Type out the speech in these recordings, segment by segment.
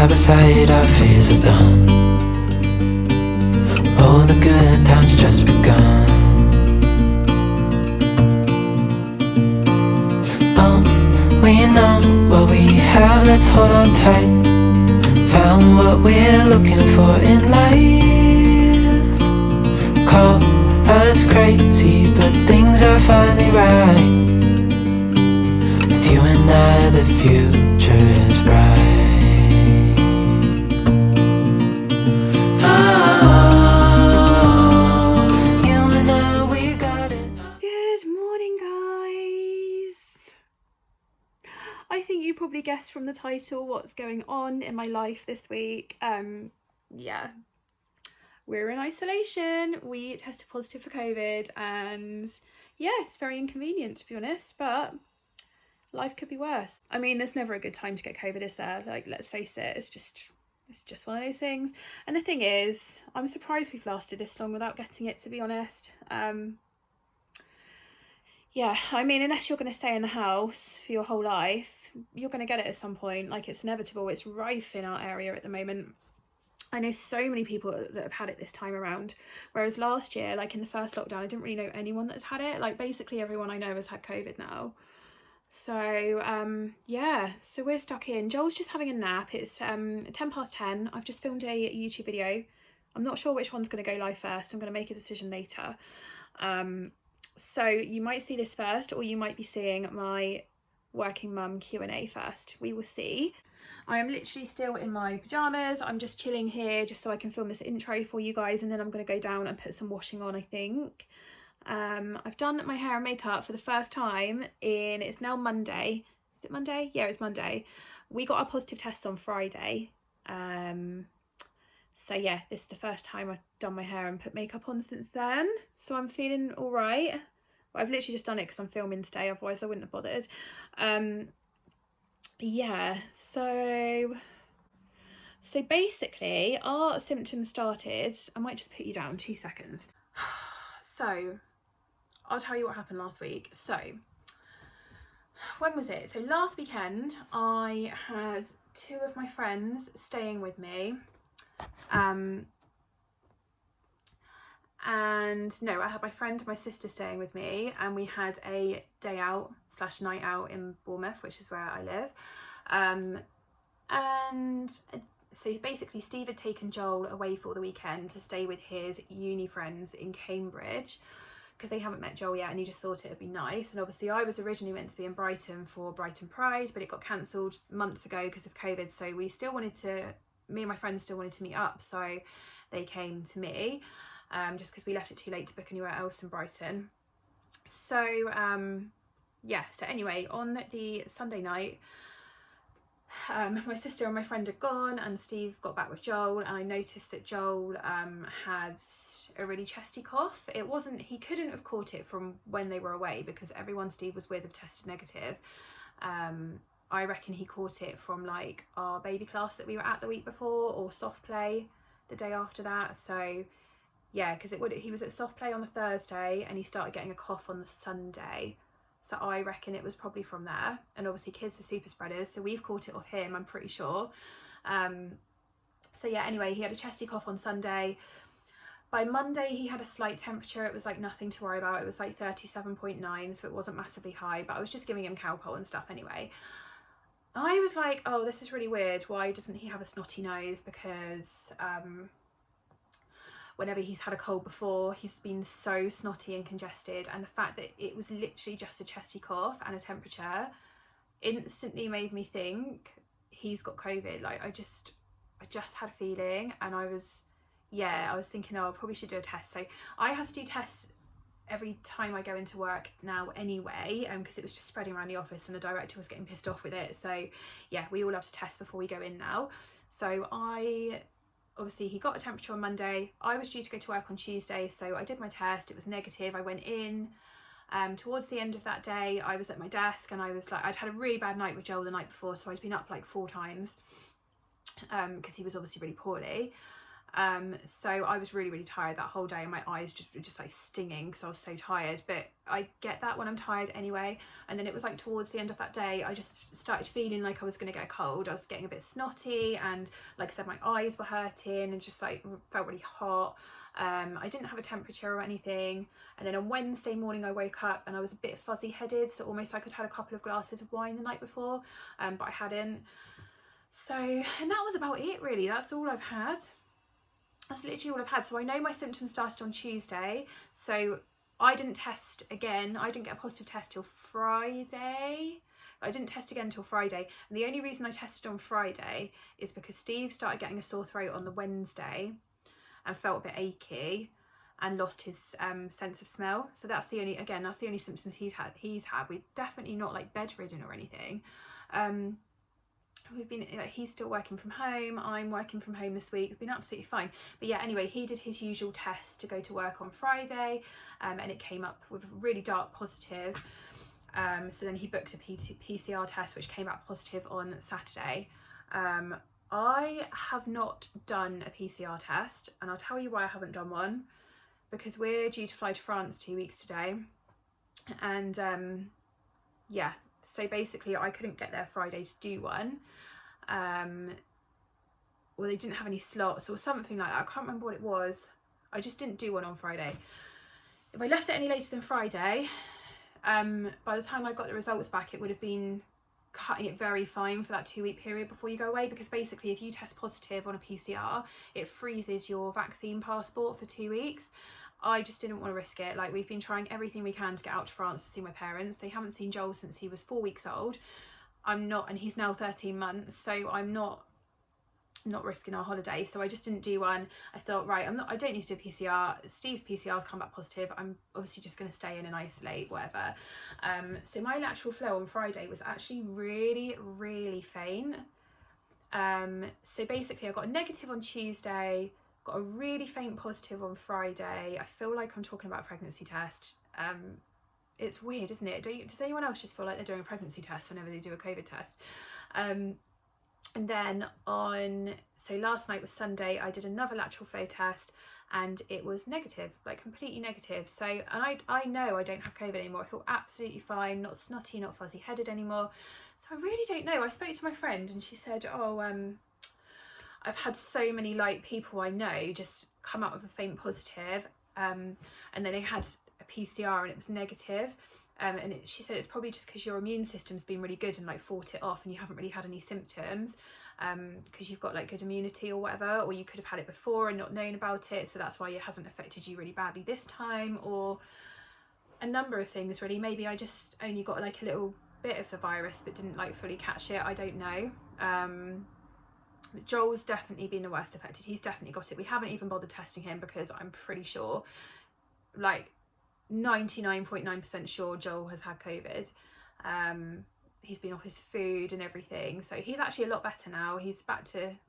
side by side, our fears are done. All the good times just begun. We know what we have, let's hold on tight. Found what we're looking for in life. Call us crazy, but things are finally right. With you and I, the future is bright. I think you probably guessed from the title what's going on in my life this week. Yeah, we're in isolation. We tested positive for COVID, and yeah, it's very inconvenient, to be honest, but life could be worse. I mean, there's never a good time to get COVID, is there? Like, let's face it, it's just one of those things. And the thing is, I'm surprised we've lasted this long without getting it, to be honest. Yeah, I mean, unless you're going to stay in the house for your whole life, you're going to get it at some point. Like, it's inevitable. It's rife in our area at the moment. I know so many people that have had it this time around, whereas last year, like in the first lockdown, I didn't really know anyone that's had it. Like, basically everyone I know has had COVID now. So yeah, so we're stuck in. Joel's just having a nap. It's 10:10. I've just filmed a YouTube video. I'm not sure which one's going to go live first. I'm going to make a decision later. So you might see this first, or you might be seeing my working mum Q&A first. We will see. I am literally still in my pyjamas. I'm just chilling here just so I can film this intro for you guys, and then I'm going to go down and put some washing on, I think. I've done my hair and makeup for the first time it's now Monday. Is it Monday? Yeah, it's Monday. We got our positive test on Friday. So yeah, this is the first time I've done my hair and put makeup on since then. So I'm feeling all right. I've literally just done it because I'm filming today, otherwise I wouldn't have bothered. Yeah, so basically our symptoms started, I might just put you down 2 seconds. So I'll tell you what happened last week. So when was it? So last weekend I had 2 of my friends staying with me. And no, I had my friend and my sister staying with me, and we had a day out / night out in Bournemouth, which is where I live. And so basically Steve had taken Joel away for the weekend to stay with his uni friends in Cambridge, because they haven't met Joel yet, and he just thought it would be nice. And obviously I was originally meant to be in Brighton for Brighton Pride, but it got cancelled months ago because of COVID. So me and my friends still wanted to meet up, so they came to me, just because we left it too late to book anywhere else in Brighton. So yeah, so anyway, on the Sunday night, my sister and my friend had gone, and Steve got back with Joel, and I noticed that Joel had a really chesty cough. He couldn't have caught it from when they were away, because everyone Steve was with have tested negative. I reckon he caught it from like our baby class that we were at the week before, or soft play the day after that. So yeah, because he was at soft play on the Thursday and he started getting a cough on the Sunday. So I reckon it was probably from there. And obviously kids are super spreaders, so we've caught it off him, I'm pretty sure. So yeah, anyway, he had a chesty cough on Sunday. By Monday he had a slight temperature. It was like nothing to worry about. It was like 37.9, so it wasn't massively high, but I was just giving him Calpol and stuff anyway. I was like, oh, this is really weird. Why doesn't he have a snotty nose? Because whenever he's had a cold before, he's been so snotty and congested, and the fact that it was literally just a chesty cough and a temperature instantly made me think he's got COVID. Like, I just had a feeling, and I was thinking, oh, I probably should do a test. So I have to do tests every time I go into work now anyway, because it was just spreading around the office and the director was getting pissed off with it. So yeah, we all have to test before we go in now. So obviously he got a temperature on Monday. I was due to go to work on Tuesday, so I did my test. It was negative. I went in. Towards the end of that day, I was at my desk, and I was like, I'd had a really bad night with Joel the night before, so I'd been up like 4 times, because he was obviously really poorly. So I was really tired that whole day, and my eyes were just like stinging because I was so tired. But I get that when I'm tired anyway. And then it was like towards the end of that day, I just started feeling like I was going to get a cold. I was getting a bit snotty, and like I said, my eyes were hurting and just like felt really hot. I didn't have a temperature or anything. And then on Wednesday morning I woke up and I was a bit fuzzy headed, so almost like I'd had a couple of glasses of wine the night before, but I hadn't. So, and that was about it really. That's all I've had. That's literally all I've had. So I know my symptoms started on Tuesday, so I didn't test again. I didn't get a positive test till Friday. I didn't test again until Friday, and the only reason I tested on Friday is because Steve started getting a sore throat on the Wednesday and felt a bit achy and lost his sense of smell. So that's the only symptoms he's had. We're definitely not like bedridden or anything. He's still working from home, I'm working from home this week. We've been absolutely fine. But yeah, anyway, he did his usual test to go to work on Friday, and it came up with a really dark positive. So then he booked a PCR test, which came out positive on Saturday. I have not done a PCR test, and I'll tell you why I haven't done one. Because we're due to fly to France 2 weeks today, and yeah, so basically I couldn't get there Friday to do one. Well, they didn't have any slots or something like that. I can't remember what it was. I just didn't do one on Friday. If I left it any later than Friday, by the time I got the results back, it would have been cutting it very fine for that 2 week period before you go away, because basically if you test positive on a PCR, it freezes your vaccine passport for 2 weeks. I just didn't want to risk it. Like, we've been trying everything we can to get out to France to see my parents. They haven't seen Joel since he was 4 weeks old. And he's now 13 months, so I'm not risking our holiday. So I just didn't do one. I thought, right, I don't need to do a PCR. Steve's PCR's come back positive. I'm obviously just going to stay in and isolate, whatever. So my lateral flow on Friday was actually really faint. So basically I got a negative on Tuesday, got a really faint positive on Friday. I feel like I'm talking about a pregnancy test. It's weird, isn't it? Does anyone else just feel like they're doing a pregnancy test whenever they do a COVID test? And then so last night was Sunday, I did another lateral flow test and it was negative, like completely negative. So, and I know I don't have COVID anymore. I feel absolutely fine, not snotty, not fuzzy headed anymore. So I really don't know. I spoke to my friend and she said, oh, I've had so many like people I know just come out with a faint positive, and then they had a PCR and it was negative. And she said it's probably just because your immune system's been really good and like fought it off and you haven't really had any symptoms, because you've got like good immunity or whatever, or you could have had it before and not known about it, so that's why it hasn't affected you really badly this time, or a number of things really. Maybe I just only got like a little bit of the virus but didn't like fully catch it. I don't know. Joel's definitely been the worst affected. He's definitely got it. We haven't even bothered testing him because I'm pretty sure, like 99.9% sure Joel has had COVID. He's been off his food and everything, so he's actually a lot better now. He's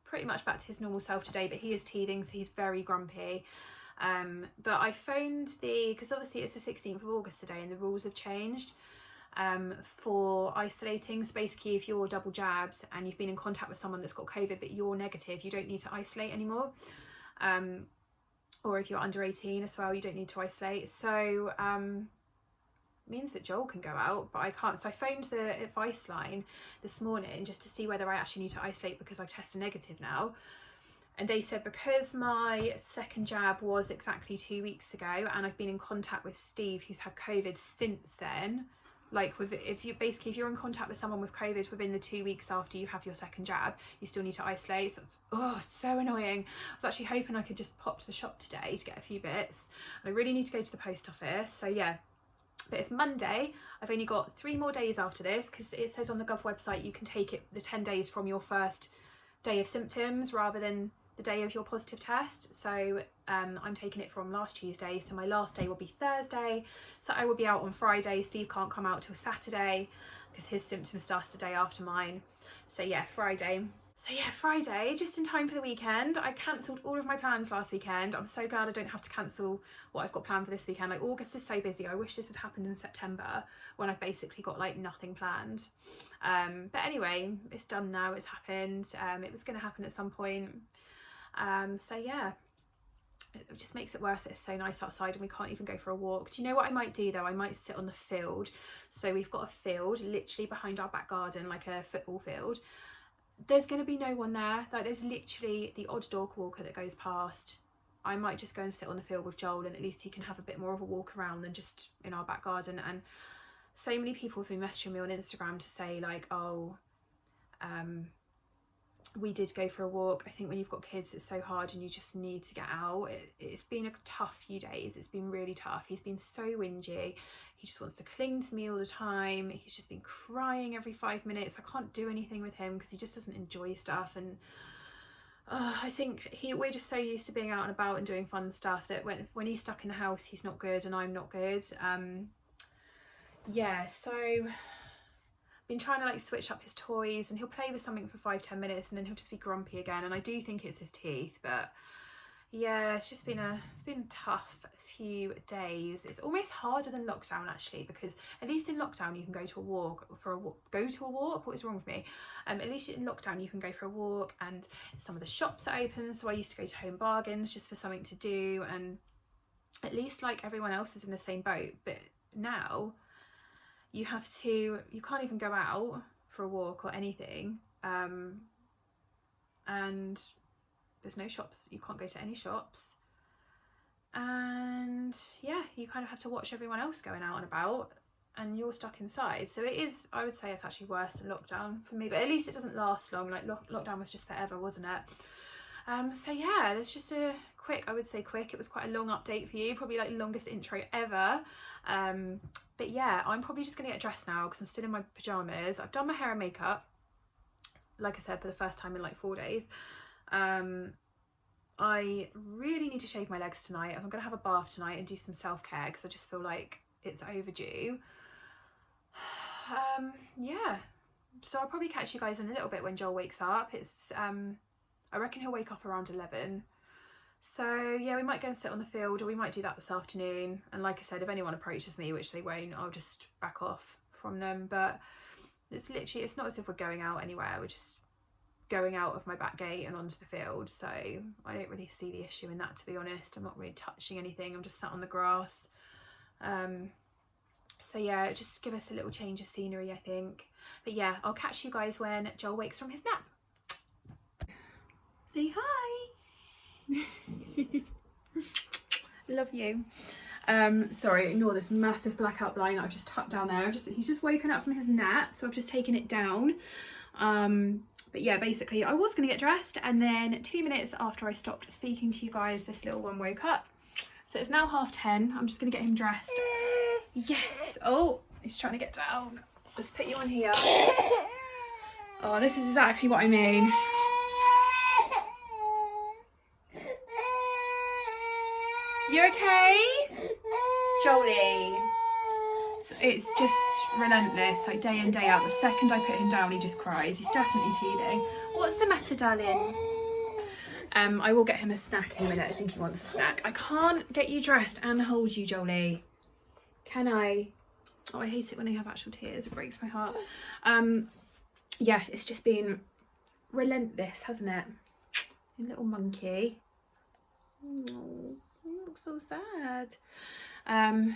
pretty much back to his normal self today, but he is teething, so he's very grumpy. But I phoned because obviously it's the 16th of August today and the rules have changed for isolating. So basically if you're double jabbed and you've been in contact with someone that's got COVID but you're negative, you don't need to isolate anymore. Or if you're under 18 as well, you don't need to isolate. So means that Joel can go out, but I can't. So I phoned the advice line this morning just to see whether I actually need to isolate because I've tested negative now. And they said because my second jab was exactly 2 weeks ago and I've been in contact with Steve who's had COVID since then, like if you're in contact with someone with COVID within the 2 weeks after you have your second jab, you still need to isolate. So it's so annoying. I was actually hoping I could just pop to the shop today to get a few bits. I really need to go to the post office. So yeah, but it's Monday. I've only got 3 more days after this because it says on the Gov website you can take it the 10 days from your first day of symptoms rather than the day of your positive test. So I'm taking it from last Tuesday, so my last day will be Thursday, so I will be out on Friday. Steve can't come out till Saturday because his symptoms started the day after mine. So yeah, Friday, just in time for the weekend. I cancelled all of my plans last weekend. I'm so glad I don't have to cancel what I've got planned for this weekend. Like, August is so busy. I wish this had happened in September when I've basically got like nothing planned. But anyway, it's done now, it's happened. It was going to happen at some point. So yeah, it just makes it worse that it's so nice outside and we can't even go for a walk. Do you know what I might do though? I might sit on the field. So we've got a field literally behind our back garden, like a football field. There's going to be no one there. Like, there's literally the odd dog walker that goes past. I might just go and sit on the field with Joel, and at least he can have a bit more of a walk around than just in our back garden. And so many people have been messaging me on Instagram to say like, oh, we did go for a walk. I think when you've got kids, it's so hard and you just need to get out. It's been a tough few days. It's been really tough. He's been so whingy. He just wants to cling to me all the time. He's just been crying every 5 minutes. I can't do anything with him because he just doesn't enjoy stuff. And I think we're just so used to being out and about and doing fun stuff that when he's stuck in the house, he's not good and I'm not good. Yeah, so been trying to like switch up his toys, and he'll play with something for 5-10 minutes and then he'll just be grumpy again, and I do think it's his teeth. But yeah, it's been a tough few days. It's almost harder than lockdown actually, because at least in lockdown you can go to a walk. What is wrong with me? At least in lockdown you can go for a walk and some of the shops are open, so I used to go to Home Bargains just for something to do, and at least like everyone else is in the same boat. But now you can't even go out for a walk or anything, and there's no shops. You can't go to any shops, and yeah, you kind of have to watch everyone else going out and about and you're stuck inside. So it is, I would say it's actually worse than lockdown for me, but at least it doesn't last long. Like lockdown was just forever, wasn't it? So yeah, there's just a quick, it was quite a long update for you, probably like the longest intro ever. But yeah, I'm probably just gonna get dressed now because I'm still in my pajamas. I've done my hair and makeup, like I said, for the first time in like 4 days. I really need to shave my legs tonight. I'm gonna have a bath tonight and do some self-care because I just feel like it's overdue. Yeah, so I'll probably catch you guys in a little bit when Joel wakes up. It's I reckon he'll wake up around 11. So yeah, we might go and sit on the field, or we might do that this afternoon. And like I said, if anyone approaches me, which they won't, I'll just back off from them. But it's literally, it's not as if we're going out anywhere. We're just going out of my back gate and onto the field. So I don't really see the issue in that, to be honest. I'm not really touching anything. I'm just sat on the grass. So yeah, just give us a little change of scenery, I think. But yeah, I'll catch you guys when Joel wakes from his nap. Say hi. Love you. Sorry, ignore this massive blackout blind that I've just tucked down there. He's just woken up from his nap, so I've just taken it down. But yeah, basically I was gonna get dressed, and then 2 minutes after I stopped speaking to you guys, this little one woke up. So it's now 10:30. I'm just gonna get him dressed. Yes. Oh, he's trying to get down. Let's put you on here. Oh, this is exactly what I mean. You okay? Jolie. It's just relentless, like day in, day out. The second I put him down, he just cries. He's definitely teething. What's the matter, darling? I will get him a snack in a minute. I think he wants a snack. I can't get you dressed and hold you, Jolie. Can I? Oh, I hate it when they have actual tears. It breaks my heart. Yeah, it's just been relentless, hasn't it? You little monkey. Oh, you look so sad.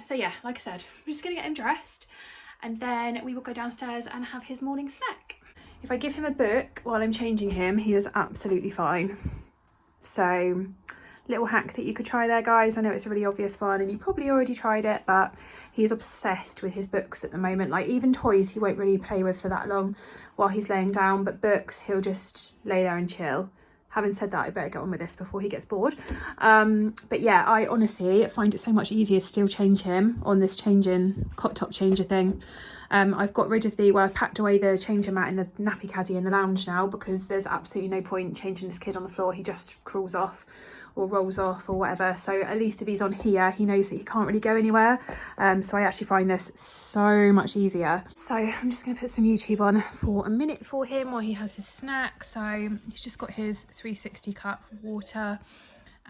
So yeah, like I said, I'm just gonna get him dressed and then we will go downstairs and have his morning snack. If I give him a book while I'm changing him, he is absolutely fine. So little hack that you could try there, guys. I know it's a really obvious one and you probably already tried it, but he's obsessed with his books at the moment. Like even toys he won't really play with for that long while he's laying down, but books he'll just lay there and chill. Having said that, I better get on with this before he gets bored. But yeah, I honestly find it so much easier to still change him on this changing cot top changer thing. I've got rid of I've packed away the changer mat in the nappy caddy in the lounge now, because there's absolutely no point changing this kid on the floor. He just crawls off or rolls off or whatever. So at least if he's on here, he knows that he can't really go anywhere. So I actually find this so much easier. So I'm just going to put some YouTube on for a minute for him while he has his snack. So he's just got his 360 cup water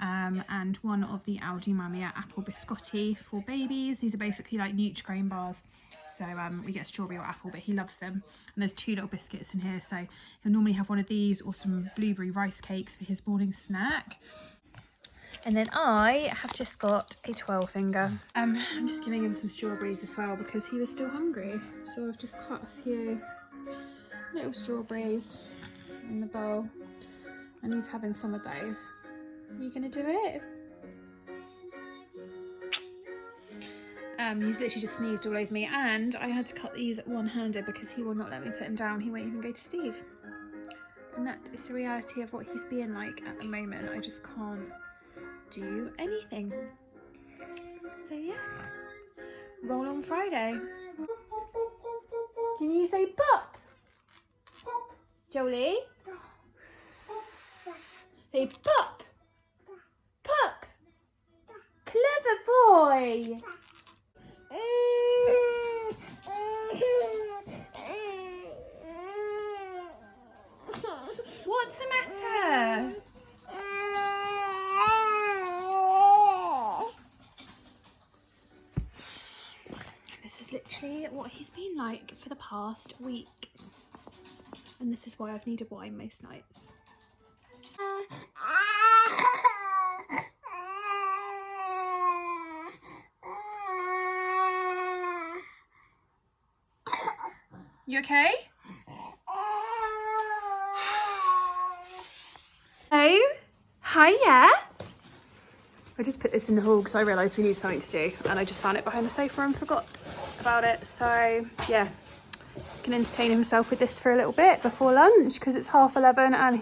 and one of the Aldi Mamia apple biscotti for babies. These are basically like Nutri-Grain bars. so we get strawberry or apple, but he loves them. And there's 2 little biscuits in here, so he'll normally have one of these or some blueberry rice cakes for his morning snack. And then I have just got a 12 finger. I'm just giving him some strawberries as well because he was still hungry. So I've just cut a few little strawberries in the bowl and he's having some of those. Are you gonna do it? He's literally just sneezed all over me, and I had to cut these one-handed because he will not let me put him down. He won't even go to Steve. And that is the reality of what he's being like at the moment. I just can't do anything. So yeah, roll on Friday. Can you say pop? Jolie? Say pop. Pop. Clever boy. What's the matter? This is literally what he's been like for the past week. And this is why I've needed wine most nights. You okay? Hello? Hiya. I just put this in the hall because I realised we need something to do, and I just found it behind the sofa and forgot about it. So yeah, he can entertain himself with this for a little bit before lunch because it's 11:30 and I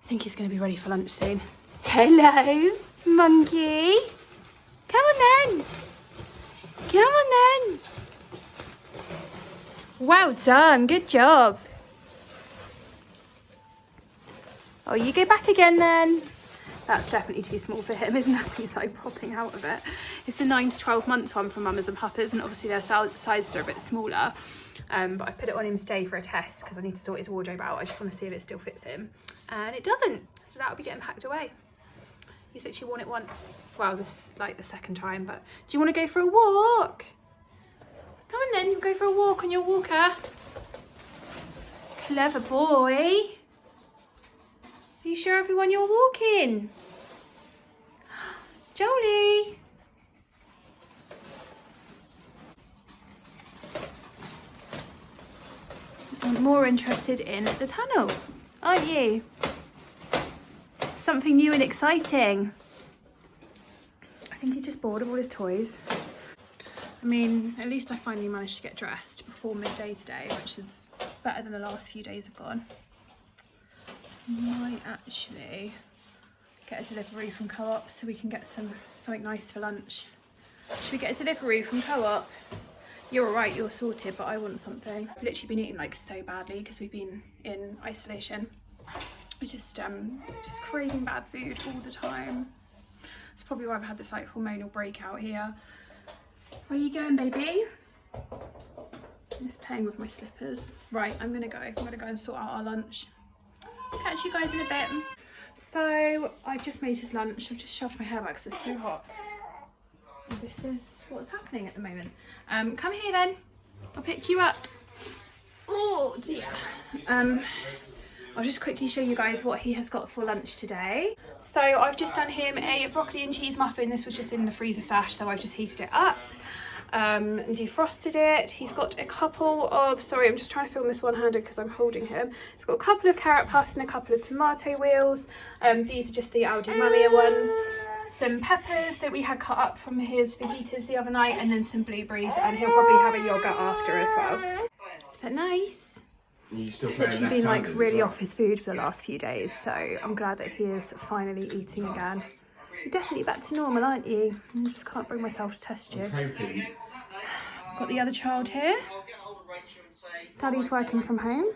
think he's going to be ready for lunch soon. Hello, monkey. Come on then. Come on then. Well done, good job. Oh, you go back again then. That's definitely too small for him, isn't it? He's like popping out of it. It's a 9 to 12 months one from Mamas and Papas, and obviously their sizes are a bit smaller. But I put it on him today for a test because I need to sort his wardrobe out. I just want to see if it still fits him. And it doesn't, so that'll be getting packed away. He's actually worn it once. Well, this is like the second time, but do you want to go for a walk? Come on then, you'll go for a walk on your walker. Clever boy. Are you sure everyone you're walking? Jolie. I'm more interested in the tunnel, aren't you? Something new and exciting. I think he's just bored of all his toys. I mean, at least I finally managed to get dressed before midday today, which is better than the last few days have gone. Might actually get a delivery from Co-op so we can get something nice for lunch. Should we get a delivery from Co-op? You're alright, you're sorted, but I want something. I've literally been eating like so badly because we've been in isolation. I just craving bad food all the time. That's probably why I've had this like hormonal breakout here. Where are you going, baby? I'm just playing with my slippers. Right, I'm gonna go and sort out our lunch. Catch you guys in a bit. So I've just made his lunch. I've just shoved my hair back because it's so hot. And this is what's happening at the moment. Come here then. I'll pick you up. Oh dear. I'll just quickly show you guys what he has got for lunch today. So I've just done him a broccoli and cheese muffin. This was just in the freezer stash, so I've just heated it up and defrosted it. He's got a couple of, sorry, I'm just trying to film this one-handed because I'm holding him. He's got a couple of carrot puffs and a couple of tomato wheels. These are just the Aldi Mamia ones. Some peppers that we had cut up from his fajitas the other night, and then some blueberries, and he'll probably have a yogurt after as well. Is that nice? He's literally been like really off his food for the last few days, so I'm glad that he is finally eating again. You're definitely back to normal, aren't you? I just can't bring myself to test you. Got the other child here. Daddy's working from home.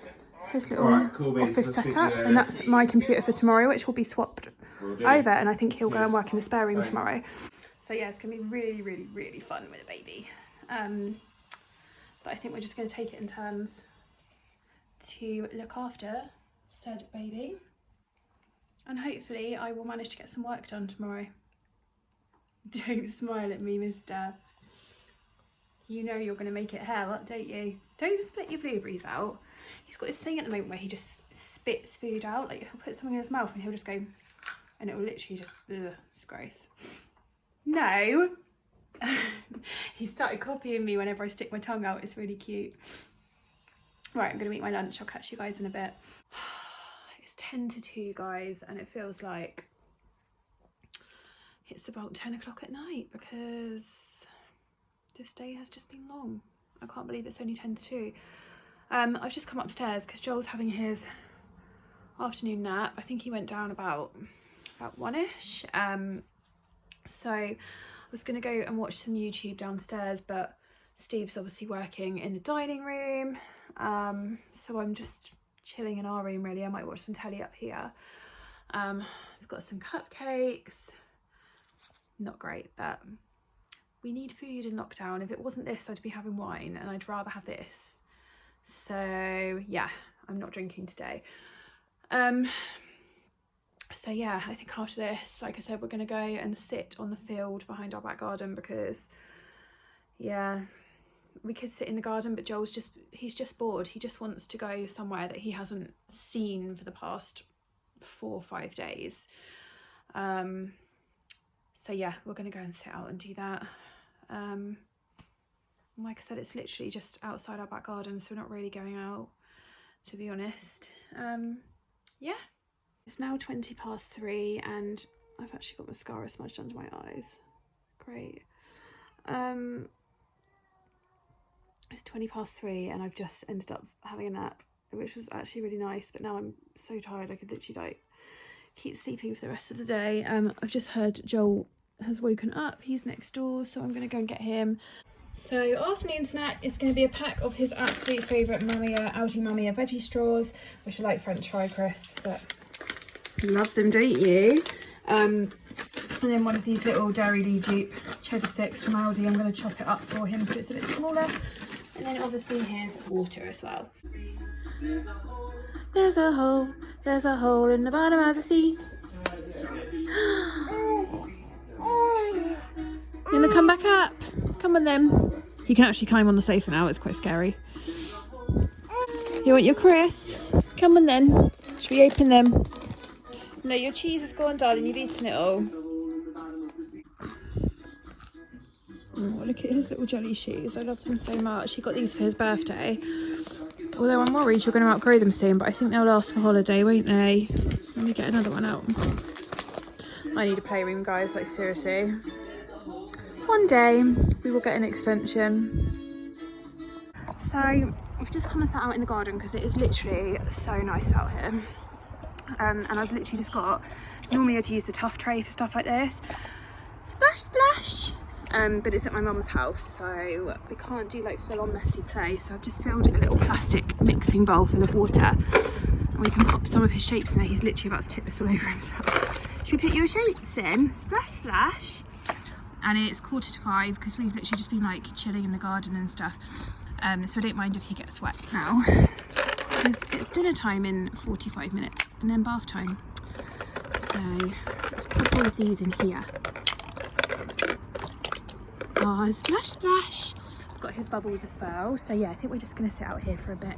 His little office setup, and that's my computer for tomorrow, which will be swapped over, and I think he'll go and work in the spare room tomorrow. So yeah, it's gonna be really, really, really fun with a baby. But I think we're just gonna take it in turns to look after said baby, and hopefully I will manage to get some work done tomorrow. Don't smile at me, mister. you know you're going to make it hell, don't you? Don't split your blueberries out. He's got this thing at the moment where he just spits food out. Like he'll put something in his mouth and he'll just go, and it will literally just, ugh, it's gross. No. He started copying me whenever I stick my tongue out. It's really cute. Right, I'm going to eat my lunch. I'll catch you guys in a bit. It's 10 to 2, guys, and it feels like it's about 10 o'clock at night because this day has just been long. I can't believe it's only 10 to 2. I've just come upstairs because Joel's having his afternoon nap. I think he went down about 1ish. So I was going to go and watch some YouTube downstairs, but Steve's obviously working in the dining room. So I'm just chilling in our room really. I might watch some telly up here. We've got some cupcakes. Not great, but we need food in lockdown. If it wasn't this, I'd be having wine, and I'd rather have this. So yeah, I'm not drinking today. So yeah, I think after this, like I said, we're going to go and sit on the field behind our back garden because, yeah, we could sit in the garden, but he's just bored. He just wants to go somewhere that he hasn't seen for the past 4 or 5 days. So yeah, we're going to go and sit out and do that. Like I said, it's literally just outside our back garden, so we're not really going out, to be honest. Yeah. It's now 20 past 3 and I've actually got mascara smudged under my eyes. Great. It's 20 past 3 and I've just ended up having a nap, which was actually really nice, but now I'm so tired I could literally like keep sleeping for the rest of the day. I've just heard Joel has woken up. He's next door, so I'm going to go and get him. So afternoon snack is going to be a pack of his absolute favourite Aldi Mamiya veggie straws, which are like French fry crisps, but love them, don't you? And then one of these little Dairy Lee dupe cheddar sticks from Aldi. I'm going to chop it up for him so it's a bit smaller. And then obviously his water as well. There's a hole in the bottom of the sea. You want to come back up? Come on then. You can actually climb on the sofa now, it's quite scary. You want your crisps? Come on then. Should we open them? No, your cheese is gone, darling. You've eaten it all. Oh, look at his little jelly shoes. I love them so much. He got these for his birthday. Although I'm worried you're going to outgrow them soon, but I think they'll last for holiday, won't they? Let me get another one out. I need a playroom, guys, like seriously. One day we will get an extension. So we've just come and sat out in the garden because it is literally so nice out here. And I've literally just got, normally I'd use the tough tray for stuff like this. Splash, splash! But it's at my mum's house, so we can't do like full-on messy play. So I've just filled a little plastic mixing bowl full of water. And we can pop some of his shapes in there. He's literally about to tip this all over himself. Should we put your shapes in? Splash, splash! And it's 4:45 because we've literally just been like chilling in the garden and stuff. So I don't mind if he gets wet now. It's dinner time in 45 minutes and then bath time. So let's pop all of these in here. Oh, splash, splash. I've got his bubbles as well. So yeah, I think we're just going to sit out here for a bit.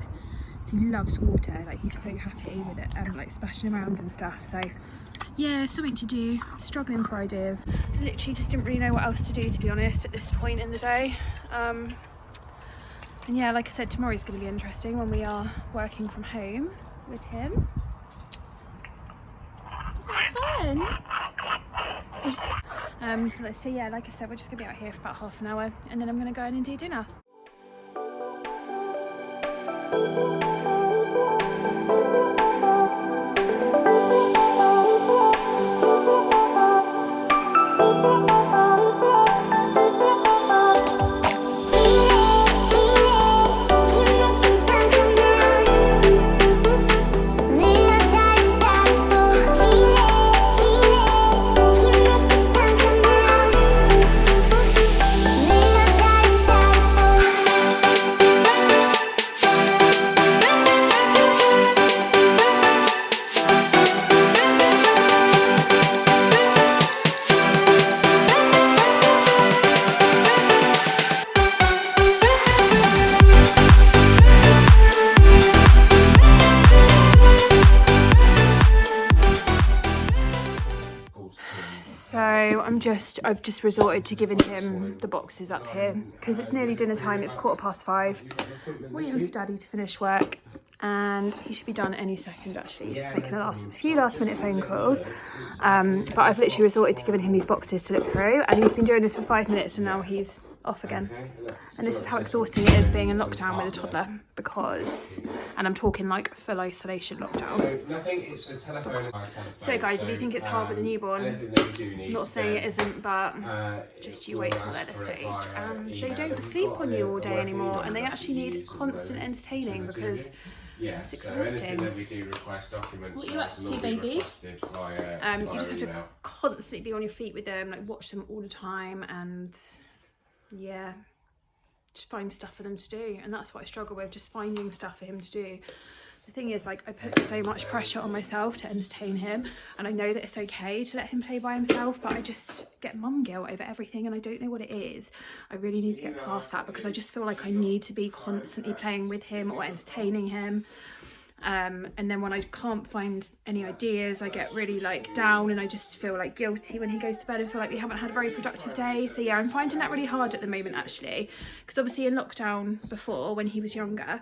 So he loves water, like he's so happy with it and like splashing around and stuff. So yeah, something to do. Struggling for ideas. I literally just didn't really know what else to do, to be honest, at this point in the day. And yeah, like I said, tomorrow's going to be interesting when we are working from home with him. Is that fun? So yeah, like I said, we're just going to be out here for about half an hour and then I'm going to go in and do dinner. I've just resorted to giving him the boxes up here because it's nearly dinner time. It's 5:15. Waiting for Daddy to finish work, and he should be done any second. Actually, he's just making a few last minute phone calls. But I've literally resorted to giving him these boxes to look through, and he's been doing this for 5 minutes, and now he's off again. And this is how exhausting it is being in lockdown with a toddler, and I'm talking like full isolation lockdown. So guys, if you think it's hard with a newborn, I'm not saying it isn't, but just you wait till they're this age, and they don't sleep on you all day anymore, and they actually need constant entertaining because it's exhausting. What are you up to, baby? You just have to constantly be on your feet with them, like watch them all the time, and yeah, just find stuff for them to do. And that's what I struggle with, just finding stuff for him to do. The thing is, like, I put so much pressure on myself to entertain him, and I know that it's okay to let him play by himself, but I just get mum guilt over everything, and I don't know what it is. I really need to get past that because I just feel like I need to be constantly playing with him or entertaining him. And then when I can't find any ideas, I get really like down, and I just feel like guilty when he goes to bed and feel like we haven't had a very productive day. So yeah, I'm finding that really hard at the moment, actually, because obviously in lockdown before, when he was younger,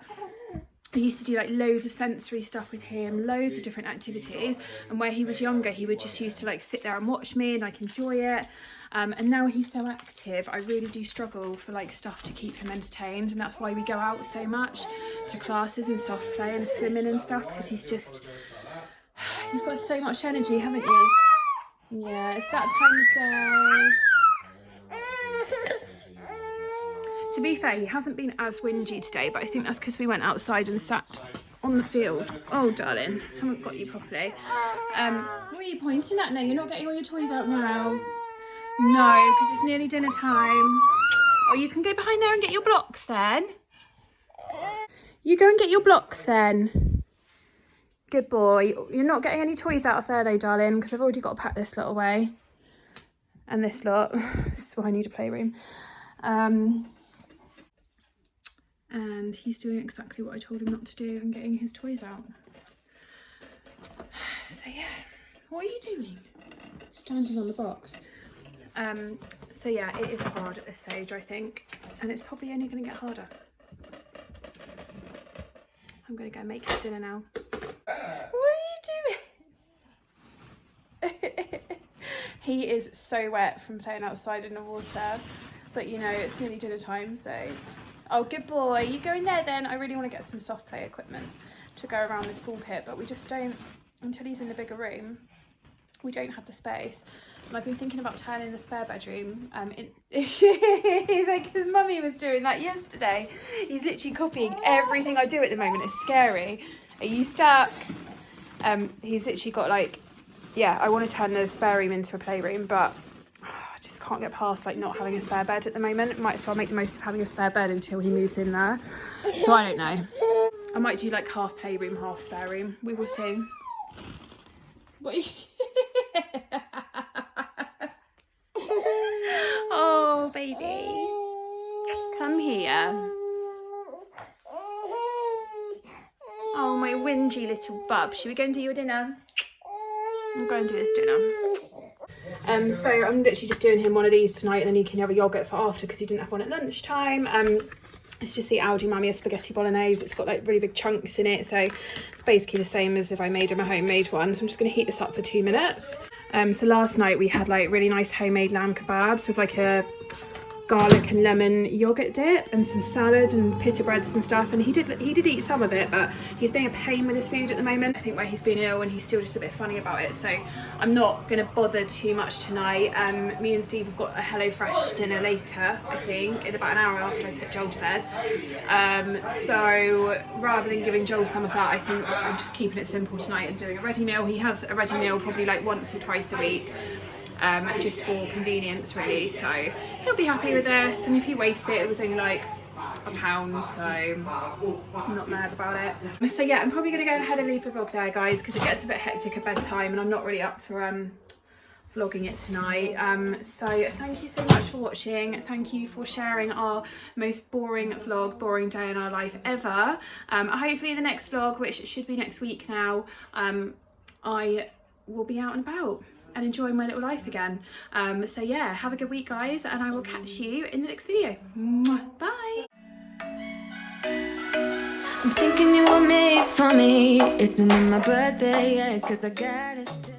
I used to do like loads of sensory stuff with him, loads of different activities, and where he was younger he would just used to like sit there and watch me, and like enjoy it. And now he's so active, I really do struggle for like stuff to keep him entertained, and that's why we go out so much to classes and soft play and swimming and stuff, because you've got so much energy, haven't you? Yeah, it's that time of day. To be fair, he hasn't been as whingy today, but I think that's because we went outside and sat on the field. Oh, darling, I haven't got you properly. What are you pointing at? No, you're not getting all your toys out now. No, because it's nearly dinner time. Oh, you can go behind there and get your blocks then. You go and get your blocks then. Good boy. You're not getting any toys out of there though, darling, because I've already got to pack this lot away. And this lot. This is why I need a playroom. And he's doing exactly what I told him not to do and getting his toys out. So yeah, what are you doing? Standing on the box. So yeah, it is hard at this age, I think, and it's probably only going to get harder. I'm going to go make his dinner now. What are you doing? He is so wet from playing outside in the water, but you know, it's nearly dinner time, so... Oh, good boy. You go in there then. I really want to get some soft play equipment to go around this ball pit, but we just don't, until he's in the bigger room, we don't have the space. And I've been thinking about turning the spare bedroom he's like, his mummy was doing that yesterday. He's literally copying everything I do at the moment. It's scary. Are you stuck? He's literally got like, yeah, I want to turn the spare room into a playroom, but I just can't get past like not having a spare bed at the moment. Might as well make the most of having a spare bed until he moves in there. So I don't know. I might do like half playroom, half spare room. We will see. What? Oh, baby. Come here. Oh, my whingy little bub. Should we go and do your dinner? We'll go and do this dinner. So I'm literally just doing him one of these tonight, and then he can have a yoghurt for after because he didn't have one at lunchtime. It's just the Aldi Mamma spaghetti bolognese. It's got like really big chunks in it, so it's basically the same as if I made him a homemade one. So I'm just going to heat this up for 2 minutes. So last night we had like really nice homemade lamb kebabs with like a garlic and lemon yogurt dip and some salad and pita breads and stuff, and he did eat some of it, but he's being a pain with his food at the moment. I think where he's been ill and he's still just a bit funny about it, so I'm not going to bother too much tonight. Me and Steve have got a HelloFresh dinner later, I think, in about an hour after I put Joel to bed. So rather than giving Joel some of that, I think I'm just keeping it simple tonight and doing a ready meal. He has a ready meal probably like once or twice a week. Just for convenience really, so he'll be happy with this, and if he wastes it, it was only like £1, so I'm not mad about it. So yeah, I'm probably going to go ahead and leave the vlog there, guys, because it gets a bit hectic at bedtime and I'm not really up for vlogging it tonight. So thank you so much for watching. Thank you for sharing our most boring vlog, boring day in our life ever. Hopefully the next vlog, which should be next week now, I will be out and about. and enjoying my little life again. So yeah, have a good week guys, and I will catch you in the next video. Mwah, bye. I'm thinking you were made for me. Isn't it my birthday yet? 'Cause I gotta say